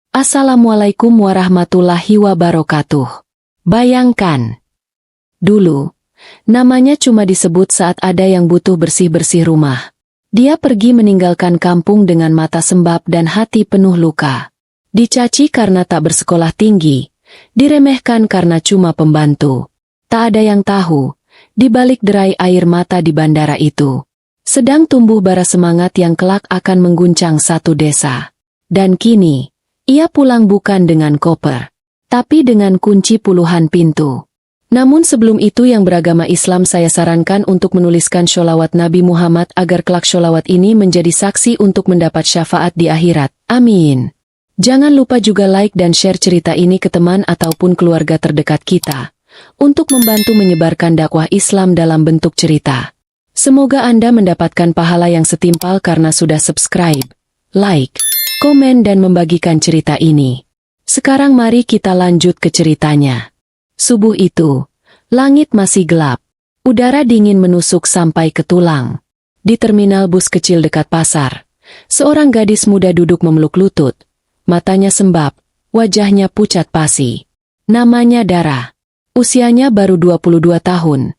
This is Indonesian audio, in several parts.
Assalamualaikum warahmatullahi wabarakatuh. Bayangkan. Dulu, namanya cuma disebut saat ada yang butuh bersih-bersih rumah. Dia pergi meninggalkan kampung dengan mata sembab dan hati penuh luka. Dicaci karena tak bersekolah tinggi, diremehkan karena cuma pembantu. Tak ada yang tahu, di balik derai air mata di bandara itu, sedang tumbuh bara semangat yang kelak akan mengguncang satu desa. Dan kini, ia pulang bukan dengan koper, tapi dengan kunci puluhan pintu. Namun sebelum itu yang beragama Islam saya sarankan untuk menuliskan sholawat Nabi Muhammad agar kelak sholawat ini menjadi saksi untuk mendapat syafaat di akhirat. Amin. Jangan lupa juga like dan share cerita ini ke teman ataupun keluarga terdekat kita, untuk membantu menyebarkan dakwah Islam dalam bentuk cerita. Semoga Anda mendapatkan pahala yang setimpal karena sudah subscribe, like, komen dan membagikan cerita ini. Sekarang mari kita lanjut ke ceritanya. Subuh itu, langit masih gelap. Udara dingin menusuk sampai ke tulang. Di terminal bus kecil dekat pasar, seorang gadis muda duduk memeluk lutut. Matanya sembab, wajahnya pucat pasi. Namanya Dara. Usianya baru 22 tahun.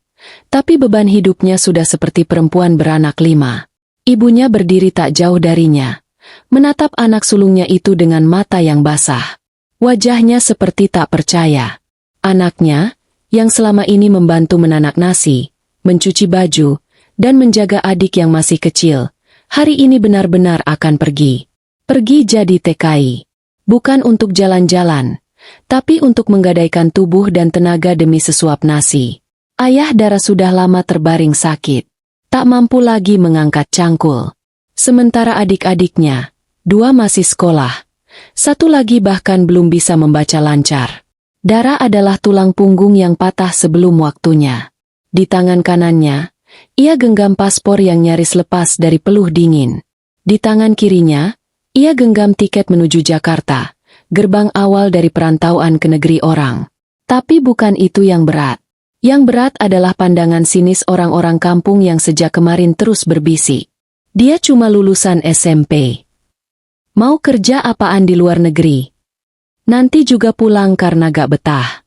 Tapi beban hidupnya sudah seperti perempuan beranak 5. Ibunya berdiri tak jauh darinya, menatap anak sulungnya itu dengan mata yang basah. Wajahnya seperti tak percaya. Anaknya, yang selama ini membantu menanak nasi, mencuci baju, dan menjaga adik yang masih kecil, hari ini benar-benar akan pergi. Pergi jadi TKI. Bukan untuk jalan-jalan, tapi untuk menggadaikan tubuh dan tenaga demi sesuap nasi. Ayah Dara sudah lama terbaring sakit. Tak mampu lagi mengangkat cangkul. Sementara adik-adiknya, 2 masih sekolah, 1 lagi bahkan belum bisa membaca lancar. Dara adalah tulang punggung yang patah sebelum waktunya. Di tangan kanannya, ia genggam paspor yang nyaris lepas dari peluh dingin. Di tangan kirinya, ia genggam tiket menuju Jakarta, gerbang awal dari perantauan ke negeri orang. Tapi bukan itu yang berat. Yang berat adalah pandangan sinis orang-orang kampung yang sejak kemarin terus berbisik. Dia cuma lulusan SMP. Mau kerja apaan di luar negeri? Nanti juga pulang karena gak betah.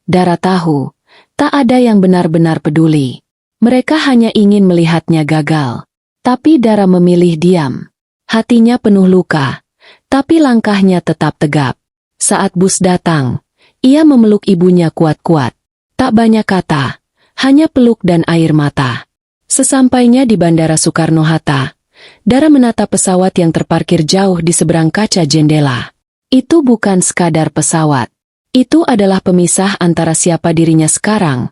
Dara tahu, tak ada yang benar-benar peduli. Mereka hanya ingin melihatnya gagal. Tapi Dara memilih diam. Hatinya penuh luka, tapi langkahnya tetap tegap. Saat bus datang, ia memeluk ibunya kuat-kuat. Tak banyak kata, hanya peluk dan air mata. Sesampainya di Bandara Soekarno-Hatta, Dara menatap pesawat yang terparkir jauh di seberang kaca jendela. Itu bukan sekadar pesawat. Itu adalah pemisah antara siapa dirinya sekarang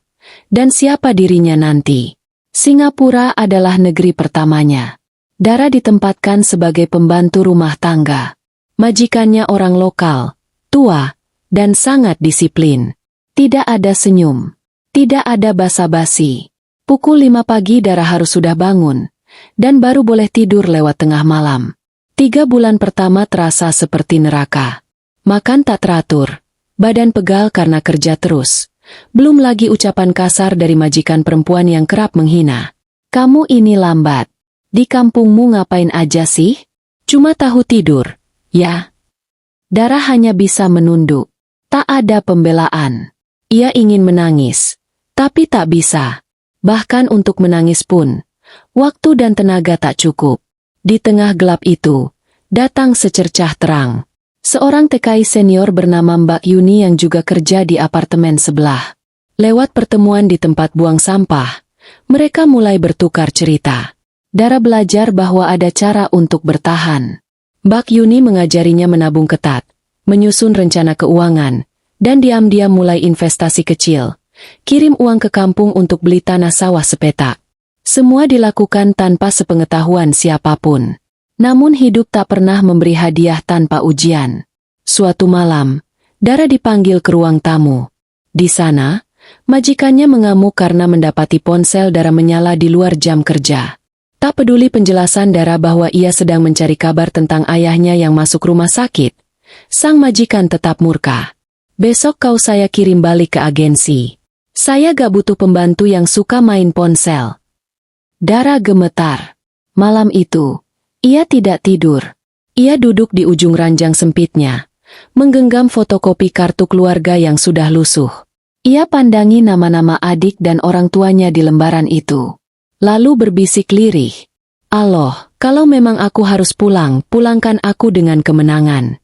dan siapa dirinya nanti. Singapura adalah negeri pertamanya. Dara ditempatkan sebagai pembantu rumah tangga. Majikannya orang lokal, tua, dan sangat disiplin. Tidak ada senyum. Tidak ada basa-basi. Pukul 5 pagi Dara harus sudah bangun, dan baru boleh tidur lewat tengah malam. 3 bulan pertama terasa seperti neraka. Makan tak teratur, badan pegal karena kerja terus. Belum lagi ucapan kasar dari majikan perempuan yang kerap menghina. Kamu ini lambat. Di kampungmu ngapain aja sih? Cuma tahu tidur, ya? Dara hanya bisa menunduk. Tak ada pembelaan. Ia ingin menangis, tapi tak bisa. Bahkan untuk menangis pun, waktu dan tenaga tak cukup. Di tengah gelap itu, datang secercah terang. Seorang TKI senior bernama Mbak Yuni yang juga kerja di apartemen sebelah. Lewat pertemuan di tempat buang sampah, mereka mulai bertukar cerita. Dara belajar bahwa ada cara untuk bertahan. Mbak Yuni mengajarinya menabung ketat, menyusun rencana keuangan, dan diam-diam mulai investasi kecil. Kirim uang ke kampung untuk beli tanah sawah sepetak. Semua dilakukan tanpa sepengetahuan siapapun. Namun hidup tak pernah memberi hadiah tanpa ujian. Suatu malam, Dara dipanggil ke ruang tamu. Di sana, majikannya mengamuk karena mendapati ponsel Dara menyala di luar jam kerja. Tak peduli penjelasan Dara bahwa ia sedang mencari kabar tentang ayahnya yang masuk rumah sakit, sang majikan tetap murka. Besok kau saya kirim balik ke agensi. Saya gak butuh pembantu yang suka main ponsel. Dara gemetar. Malam itu, ia tidak tidur. Ia duduk di ujung ranjang sempitnya, menggenggam fotokopi kartu keluarga yang sudah lusuh. Ia pandangi nama-nama adik dan orang tuanya di lembaran itu. Lalu berbisik lirih. Allah, kalau memang aku harus pulang, pulangkan aku dengan kemenangan.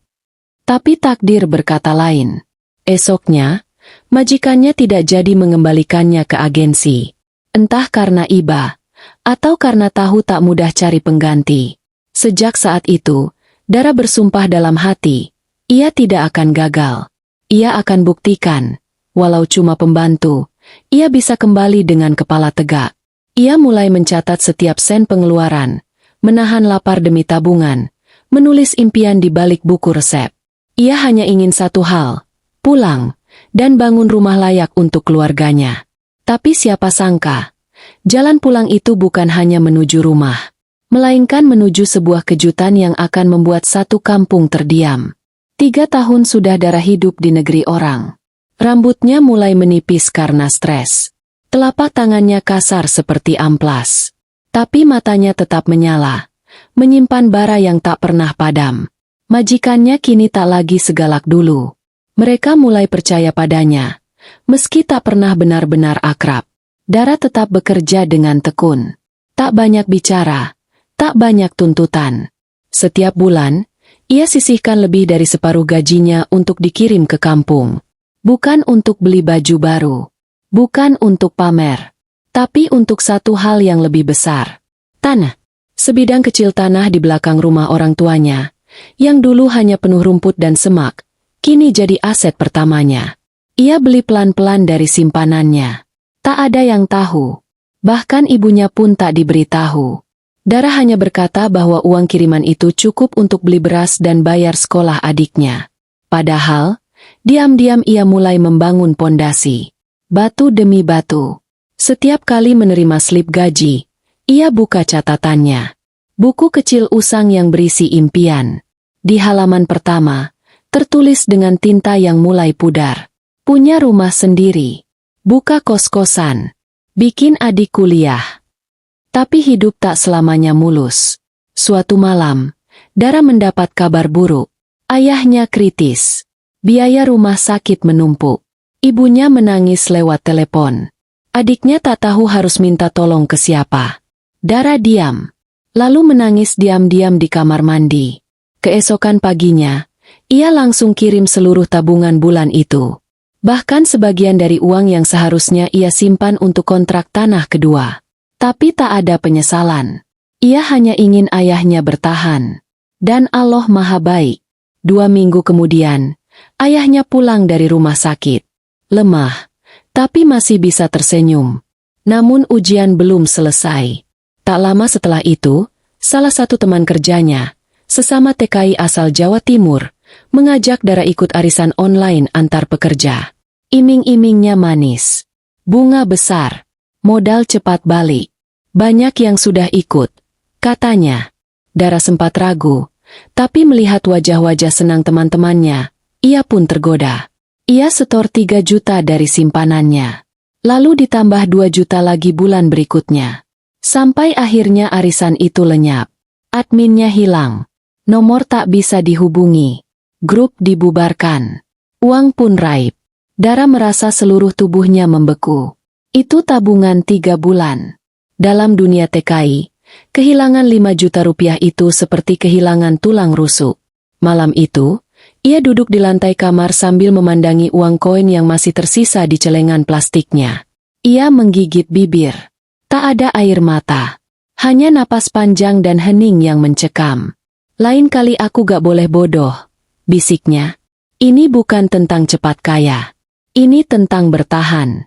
Tapi takdir berkata lain. Esoknya, majikannya tidak jadi mengembalikannya ke agensi. Entah karena iba, atau karena tahu tak mudah cari pengganti. Sejak saat itu, Dara bersumpah dalam hati, ia tidak akan gagal. Ia akan buktikan, walau cuma pembantu, ia bisa kembali dengan kepala tegak. Ia mulai mencatat setiap sen pengeluaran, menahan lapar demi tabungan, menulis impian di balik buku resep. Ia hanya ingin satu hal, pulang, dan bangun rumah layak untuk keluarganya. Tapi siapa sangka, jalan pulang itu bukan hanya menuju rumah, melainkan menuju sebuah kejutan yang akan membuat satu kampung terdiam. 3 tahun sudah Dara hidup di negeri orang. Rambutnya mulai menipis karena stres. Telapak tangannya kasar seperti amplas. Tapi matanya tetap menyala, menyimpan bara yang tak pernah padam. Majikannya kini tak lagi segalak dulu. Mereka mulai percaya padanya, meski tak pernah benar-benar akrab. Dara tetap bekerja dengan tekun. Tak banyak bicara, tak banyak tuntutan. Setiap bulan, ia sisihkan lebih dari separuh gajinya untuk dikirim ke kampung. Bukan untuk beli baju baru, bukan untuk pamer, tapi untuk satu hal yang lebih besar. Tanah. Sebidang kecil tanah di belakang rumah orang tuanya, yang dulu hanya penuh rumput dan semak, kini jadi aset pertamanya. Ia beli pelan-pelan dari simpanannya. Tak ada yang tahu. Bahkan ibunya pun tak diberitahu. Dara hanya berkata bahwa uang kiriman itu cukup untuk beli beras dan bayar sekolah adiknya. Padahal, diam-diam ia mulai membangun pondasi. Batu demi batu. Setiap kali menerima slip gaji, ia buka catatannya. Buku kecil usang yang berisi impian. Di halaman pertama, tertulis dengan tinta yang mulai pudar. Punya rumah sendiri. Buka kos-kosan. Bikin adik kuliah. Tapi hidup tak selamanya mulus. Suatu malam, Dara mendapat kabar buruk. Ayahnya kritis. Biaya rumah sakit menumpuk. Ibunya menangis lewat telepon. Adiknya tak tahu harus minta tolong ke siapa. Dara diam. Lalu menangis diam-diam di kamar mandi. Keesokan paginya, ia langsung kirim seluruh tabungan bulan itu. Bahkan sebagian dari uang yang seharusnya ia simpan untuk kontrak tanah kedua. Tapi tak ada penyesalan. Ia hanya ingin ayahnya bertahan. Dan Allah Maha Baik. 2 minggu kemudian, ayahnya pulang dari rumah sakit. Lemah, tapi masih bisa tersenyum. Namun ujian belum selesai. Tak lama setelah itu, salah satu teman kerjanya, sesama TKI asal Jawa Timur, mengajak Dara ikut arisan online antar pekerja. Iming-imingnya manis. Bunga besar. Modal cepat balik. Banyak yang sudah ikut. Katanya. Dara sempat ragu, tapi melihat wajah-wajah senang teman-temannya, ia pun tergoda. Ia setor 3 juta dari simpanannya. Lalu ditambah 2 juta lagi bulan berikutnya. Sampai akhirnya arisan itu lenyap. Adminnya hilang. Nomor tak bisa dihubungi. Grup dibubarkan. Uang pun raib. Dara merasa seluruh tubuhnya membeku. Itu tabungan 3 bulan. Dalam dunia TKI, kehilangan 5 juta rupiah itu seperti kehilangan tulang rusuk. Malam itu, ia duduk di lantai kamar sambil memandangi uang koin yang masih tersisa di celengan plastiknya. Ia menggigit bibir. Tak ada air mata. Hanya napas panjang dan hening yang mencekam. Lain kali aku gak boleh bodoh, bisiknya. Ini bukan tentang cepat kaya. Ini tentang bertahan.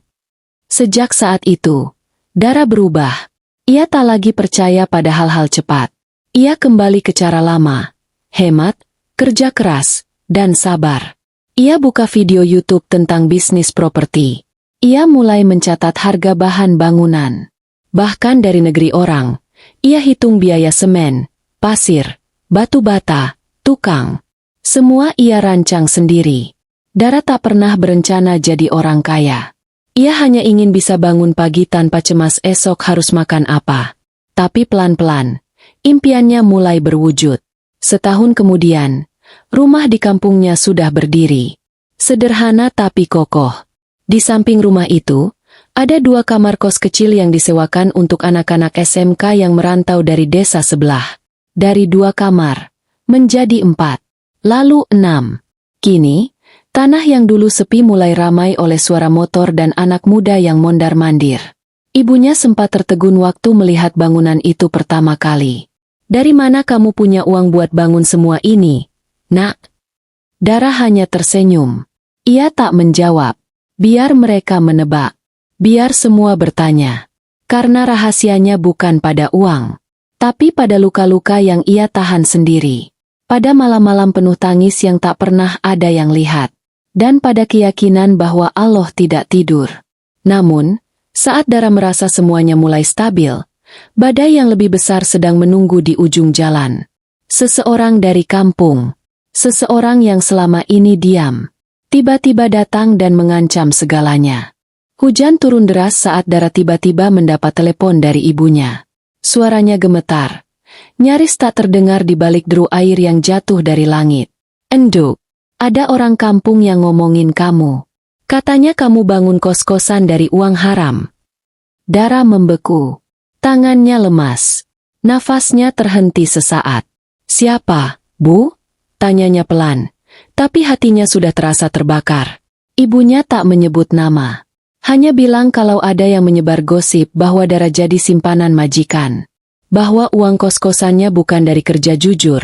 Sejak saat itu, Dara berubah. Ia tak lagi percaya pada hal-hal cepat. Ia kembali ke cara lama. Hemat, kerja keras, dan sabar. Ia buka video YouTube tentang bisnis properti. Ia mulai mencatat harga bahan bangunan. Bahkan dari negeri orang, ia hitung biaya semen, pasir, batu bata, tukang. Semua ia rancang sendiri. Dara tak pernah berencana jadi orang kaya. Ia hanya ingin bisa bangun pagi tanpa cemas esok harus makan apa. Tapi pelan-pelan, impiannya mulai berwujud. Setahun kemudian, rumah di kampungnya sudah berdiri. Sederhana tapi kokoh. Di samping rumah itu, ada 2 kamar kos kecil yang disewakan untuk anak-anak SMK yang merantau dari desa sebelah. Dari 2 kamar, menjadi 4, lalu 6. Kini, tanah yang dulu sepi mulai ramai oleh suara motor dan anak muda yang mondar-mandir. Ibunya sempat tertegun waktu melihat bangunan itu pertama kali. "Dari mana kamu punya uang buat bangun semua ini, Nak?" Dara hanya tersenyum. Ia tak menjawab. Biar mereka menebak. Biar semua bertanya. Karena rahasianya bukan pada uang, tapi pada luka-luka yang ia tahan sendiri. Pada malam-malam penuh tangis yang tak pernah ada yang lihat. Dan pada keyakinan bahwa Allah tidak tidur. Namun, saat Dara merasa semuanya mulai stabil, badai yang lebih besar sedang menunggu di ujung jalan. Seseorang dari kampung. Seseorang yang selama ini diam. Tiba-tiba datang dan mengancam segalanya. Hujan turun deras saat Dara tiba-tiba mendapat telepon dari ibunya. Suaranya gemetar. Nyaris tak terdengar di balik deru air yang jatuh dari langit. "Enduk, ada orang kampung yang ngomongin kamu. Katanya kamu bangun kos-kosan dari uang haram." Dara membeku. Tangannya lemas. Nafasnya terhenti sesaat. "Siapa, Bu?" tanyanya pelan. Tapi hatinya sudah terasa terbakar. Ibunya tak menyebut nama. Hanya bilang kalau ada yang menyebar gosip bahwa Dara jadi simpanan majikan. Bahwa uang kos-kosannya bukan dari kerja jujur,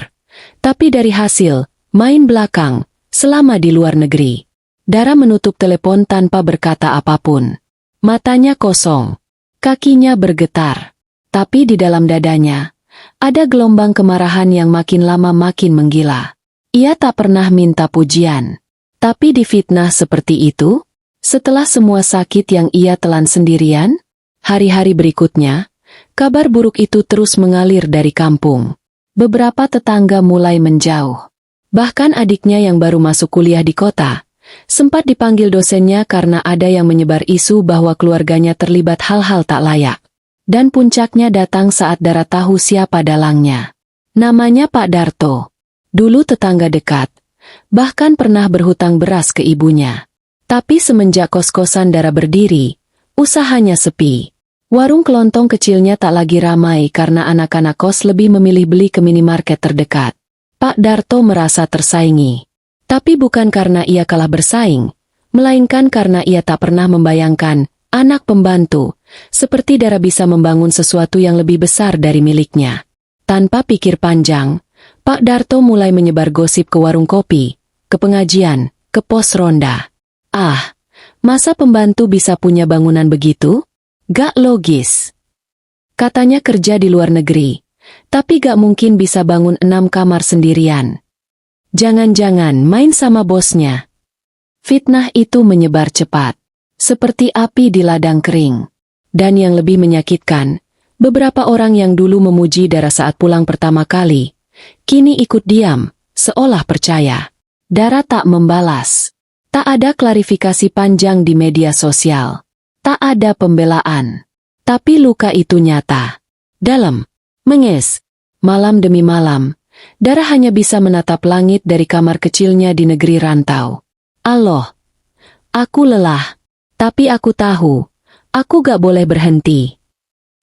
tapi dari hasil main belakang selama di luar negeri. Dara menutup telepon tanpa berkata apapun. Matanya kosong. Kakinya bergetar. Tapi di dalam dadanya, ada gelombang kemarahan yang makin lama makin menggila. Ia tak pernah minta pujian. Tapi difitnah seperti itu? Setelah semua sakit yang ia telan sendirian? Hari-hari berikutnya, kabar buruk itu terus mengalir dari kampung. Beberapa tetangga mulai menjauh. Bahkan adiknya yang baru masuk kuliah di kota, sempat dipanggil dosennya karena ada yang menyebar isu bahwa keluarganya terlibat hal-hal tak layak. Dan puncaknya datang saat Dara tahu siapa dalangnya. Namanya Pak Darto. Dulu tetangga dekat, bahkan pernah berhutang beras ke ibunya. Tapi semenjak kos-kosan Dara berdiri, usahanya sepi. Warung kelontong kecilnya tak lagi ramai karena anak-anak kos lebih memilih beli ke minimarket terdekat. Pak Darto merasa tersaingi. Tapi bukan karena ia kalah bersaing, melainkan karena ia tak pernah membayangkan anak pembantu, seperti Dara bisa membangun sesuatu yang lebih besar dari miliknya. Tanpa pikir panjang, Pak Darto mulai menyebar gosip ke warung kopi, ke pengajian, ke pos ronda. Ah, masa pembantu bisa punya bangunan begitu? Gak logis. Katanya kerja di luar negeri, tapi gak mungkin bisa bangun 6 kamar sendirian. Jangan-jangan main sama bosnya. Fitnah itu menyebar cepat, seperti api di ladang kering. Dan yang lebih menyakitkan, beberapa orang yang dulu memuji Dara saat pulang pertama kali, kini ikut diam, seolah percaya. Dara tak membalas. Tak ada klarifikasi panjang di media sosial. Tak ada pembelaan. Tapi luka itu nyata. Dalam. Menges. Malam demi malam, Dara hanya bisa menatap langit dari kamar kecilnya di negeri rantau. Allah. Aku lelah. Tapi aku tahu. Aku gak boleh berhenti.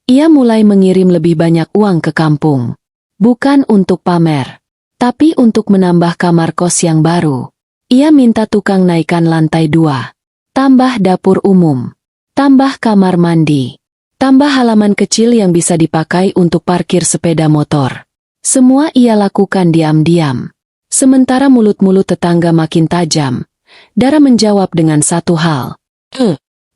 Ia mulai mengirim lebih banyak uang ke kampung. Bukan untuk pamer, tapi untuk menambah kamar kos yang baru. Ia minta tukang naikkan lantai 2. Tambah dapur umum. Tambah kamar mandi. Tambah halaman kecil yang bisa dipakai untuk parkir sepeda motor. Semua ia lakukan diam-diam. Sementara mulut-mulut tetangga makin tajam, Dara menjawab dengan satu hal.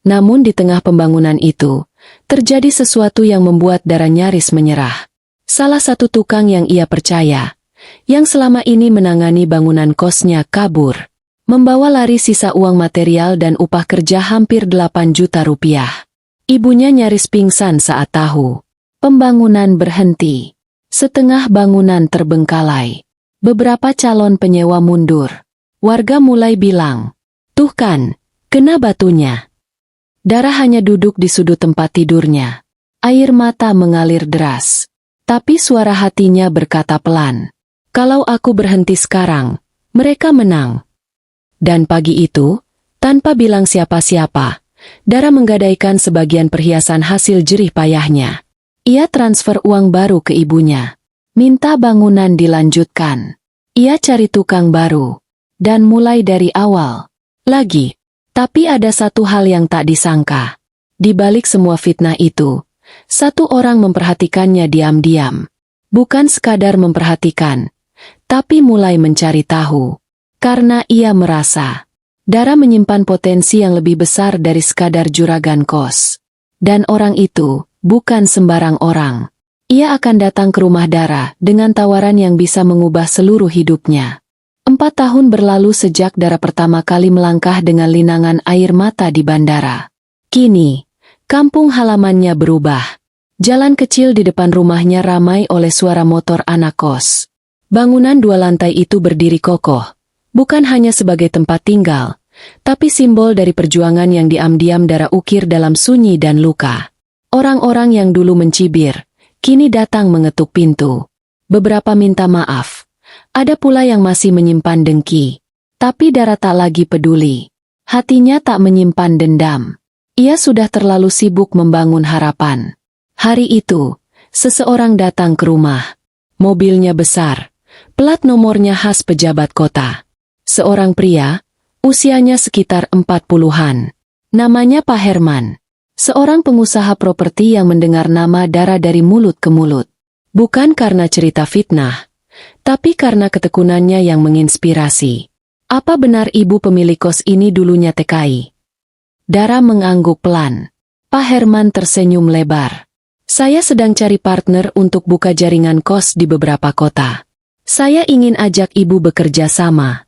Namun di tengah pembangunan itu, terjadi sesuatu yang membuat Dara nyaris menyerah. Salah satu tukang yang ia percaya, yang selama ini menangani bangunan kosnya kabur, membawa lari sisa uang material dan upah kerja hampir 8 juta rupiah. Ibunya nyaris pingsan saat tahu. Pembangunan berhenti. Setengah bangunan terbengkalai. Beberapa calon penyewa mundur. Warga mulai bilang, "Tuh kan, kena batunya." Dara hanya duduk di sudut tempat tidurnya. Air mata mengalir deras. Tapi suara hatinya berkata pelan, "Kalau aku berhenti sekarang, Mereka menang. Dan pagi itu, tanpa bilang siapa-siapa, Dara menggadaikan sebagian perhiasan hasil jerih payahnya. Ia transfer uang baru ke ibunya. Minta bangunan dilanjutkan. Ia cari tukang baru. Dan mulai dari awal. Lagi. Tapi ada satu hal yang tak disangka. Di balik semua fitnah itu, satu orang memperhatikannya diam-diam. Bukan sekadar memperhatikan, tapi mulai mencari tahu. Karena ia merasa Dara menyimpan potensi yang lebih besar dari sekadar juragan kos. Dan orang itu bukan sembarang orang. Ia akan datang ke rumah Dara dengan tawaran yang bisa mengubah seluruh hidupnya. 4 tahun berlalu sejak Dara pertama kali melangkah dengan linangan air mata di bandara. Kini, kampung halamannya berubah. Jalan kecil di depan rumahnya ramai oleh suara motor anak kos. Bangunan 2 lantai itu berdiri kokoh. Bukan hanya sebagai tempat tinggal, tapi simbol dari perjuangan yang diam-diam Dara ukir dalam sunyi dan luka. Orang-orang yang dulu mencibir, kini datang mengetuk pintu. Beberapa minta maaf. Ada pula yang masih menyimpan dengki. Tapi Dara tak lagi peduli. Hatinya tak menyimpan dendam. Ia sudah terlalu sibuk membangun harapan. Hari itu, seseorang datang ke rumah. Mobilnya besar. Plat nomornya khas pejabat kota. Seorang pria, usianya sekitar 40-an. Namanya Pak Herman. Seorang pengusaha properti yang mendengar nama Dara dari mulut ke mulut. Bukan karena cerita fitnah, tapi karena ketekunannya yang menginspirasi. Apa benar ibu pemilik kos ini dulunya TKI? Dara mengangguk pelan. Pak Herman tersenyum lebar. Saya sedang cari partner untuk buka jaringan kos di beberapa kota. Saya ingin ajak ibu bekerja sama.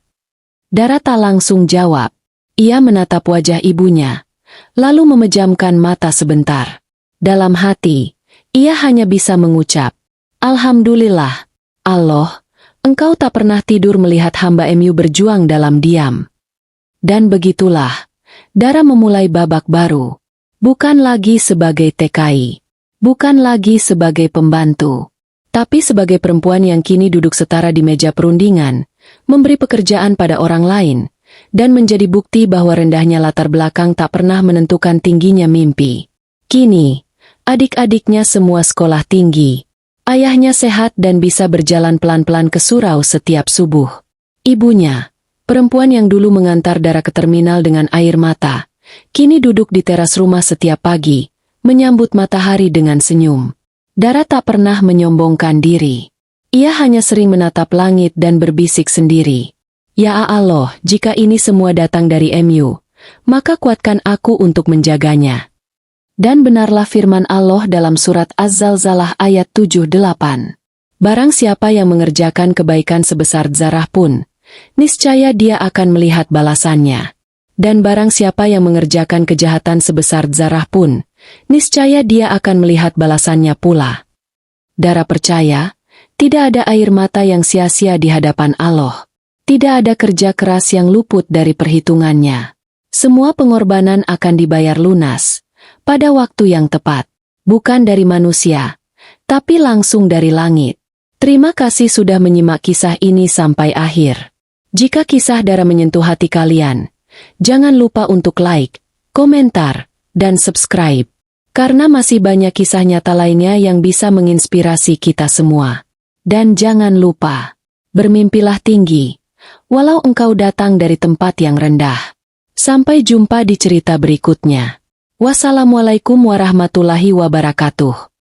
Dara tak langsung jawab. Ia menatap wajah ibunya, lalu memejamkan mata sebentar. Dalam hati, ia hanya bisa mengucap, Alhamdulillah, Allah, Engkau tak pernah tidur melihat hamba MU berjuang dalam diam. Dan begitulah, Dara memulai babak baru. Bukan lagi sebagai TKI, bukan lagi sebagai pembantu, tapi sebagai perempuan yang kini duduk setara di meja perundingan, memberi pekerjaan pada orang lain, dan menjadi bukti bahwa rendahnya latar belakang tak pernah menentukan tingginya mimpi. Kini, adik-adiknya semua sekolah tinggi. Ayahnya sehat dan bisa berjalan pelan-pelan ke surau setiap subuh. Ibunya, perempuan yang dulu mengantar Dara ke terminal dengan air mata, kini duduk di teras rumah setiap pagi, menyambut matahari dengan senyum. Dara tak pernah menyombongkan diri. Ia hanya sering menatap langit dan berbisik sendiri. Ya Allah, jika ini semua datang dari MU, maka kuatkan aku untuk menjaganya. Dan benarlah firman Allah dalam surat Az-Zalzalah ayat 7-8. Barang siapa yang mengerjakan kebaikan sebesar zarah pun, niscaya dia akan melihat balasannya. Dan barang siapa yang mengerjakan kejahatan sebesar zarah pun, niscaya dia akan melihat balasannya pula. Dara percaya, tidak ada air mata yang sia-sia di hadapan Allah. Tidak ada kerja keras yang luput dari perhitungannya. Semua pengorbanan akan dibayar lunas, pada waktu yang tepat. Bukan dari manusia, tapi langsung dari langit. Terima kasih sudah menyimak kisah ini sampai akhir. Jika kisah Dara menyentuh hati kalian, jangan lupa untuk like, komentar, dan subscribe. Karena masih banyak kisah nyata lainnya yang bisa menginspirasi kita semua. Dan jangan lupa, bermimpilah tinggi, walau engkau datang dari tempat yang rendah. Sampai jumpa di cerita berikutnya. Wassalamualaikum warahmatullahi wabarakatuh.